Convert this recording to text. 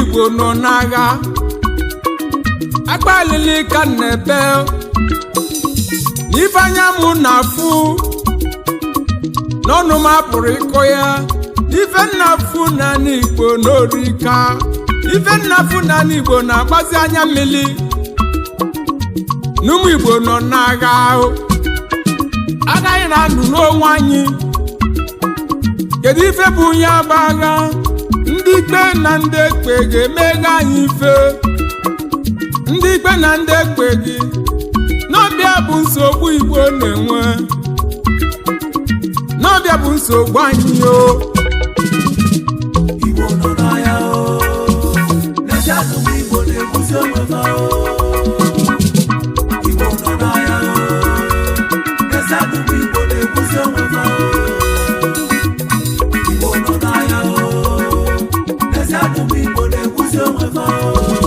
Igbo nọ n'agha agbalili ka nnebe n'ifanya mụ na-afụ n'ọnụ m apụrụ ịkọ ya ife nnafu na n'Igbo n'orika ife nnafu na n'Igbo na-agbazi anya mmiri n'ụmụ Igbo nọ n'agha ahụ agaghị na-anụ n'onwe anyị kedu ife bụ ya bụ agha ndị ikpe na ndị ekpe ga-emega anyị ife ndị ikpe na ndị ekpe gị n'ọbịa bụ nsogbu Igbo na-enwe n'ọbịa bụ nsogbu anyị o Igbo nọ n'agha o n'ezie n'ụmụ Igbo na-ekwusi onwe ha o Igbo nọ n'agha o n'ezie n'ụmụ Igbo na-ekwusi onwe ha o Igbo nọ n'agha o n'ezie n'ụmụ Igbo na-ekwusi onwe ha o